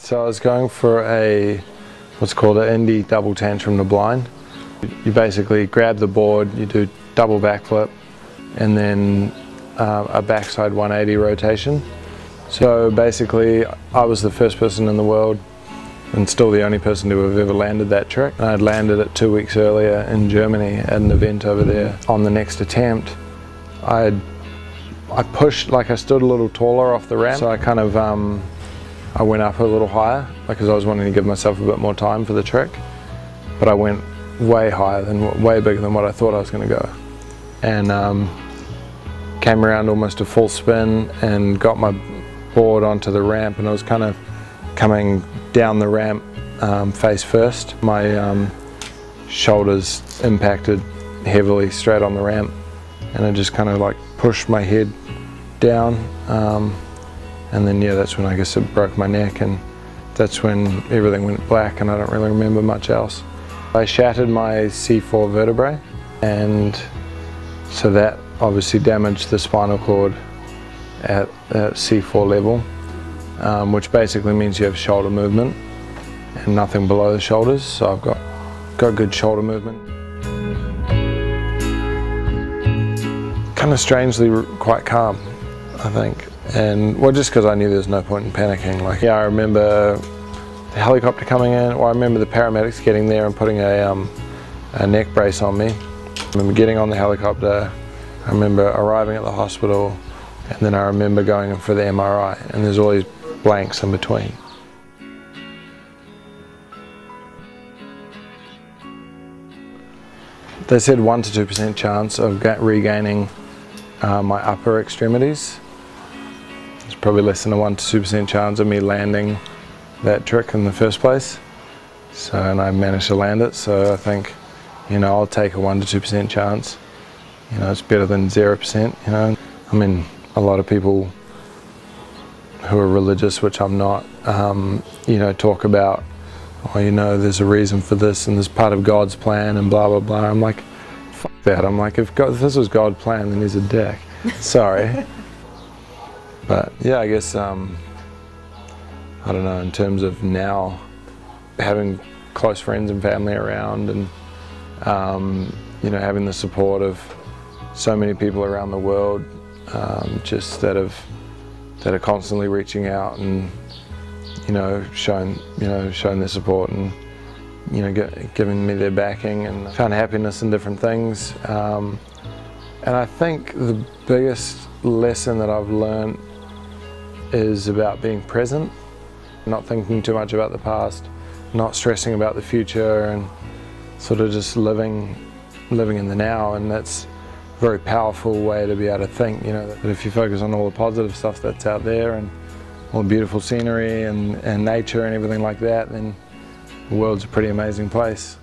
So I was going for what's called an indie double tantrum to blind. You basically grab the board, you do double backflip, and then a backside 180 rotation. So basically, I was the first person in the world, and still the only person to have ever landed that trick. And I'd landed it 2 weeks earlier in Germany at an event over there. On the next attempt, I pushed, like I stood a little taller off the ramp, so I kind of I went up a little higher because I was wanting to give myself a bit more time for the trick. But I went way higher, way bigger than what I thought I was going to go. And came around almost a full spin and got my board onto the ramp, and I was kind of coming down the ramp face first. My shoulders impacted heavily straight on the ramp, and I just kind of like pushed my head down, and then yeah, that's when I guess it broke my neck, and that's when everything went black, and I don't really remember much else. I shattered my C4 vertebrae, and so that obviously damaged the spinal cord at C4 level, which basically means you have shoulder movement and nothing below the shoulders, so I've got good shoulder movement. Kind of strangely quite calm, I think, and well, just because I knew there was no point in panicking. Like, yeah, I remember the helicopter coming in, or I remember the paramedics getting there and putting a neck brace on me. I remember getting on the helicopter, I remember arriving at the hospital, and then I remember going in for the MRI, and there's all these blanks in between. They said 1 to 2% chance of regaining my upper extremities. There's probably less than a 1 to 2% chance of me landing that trick in the first place. So, and I managed to land it, so I think, you know, I'll take a 1 to 2% chance. You know, it's better than 0%, you know. I mean, a lot of people who are religious, which I'm not, you know, talk about, oh, you know, there's a reason for this and this part of God's plan and blah, blah, blah. I'm like, fuck that. I'm like, if this was God's plan, then he's a dick. Sorry. But yeah, I guess, I don't know, in terms of now having close friends and family around, and, you know, having the support of so many people around the world, just that are constantly reaching out and, you know, showing their support, and, you know, giving me their backing, and found happiness in different things. And I think the biggest lesson that I've learned is about being present, not thinking too much about the past, not stressing about the future, and sort of just living in the now. And that's a very powerful way to be able to think, you know, that if you focus on all the positive stuff that's out there and all the beautiful scenery and nature and everything like that, then the world's a pretty amazing place.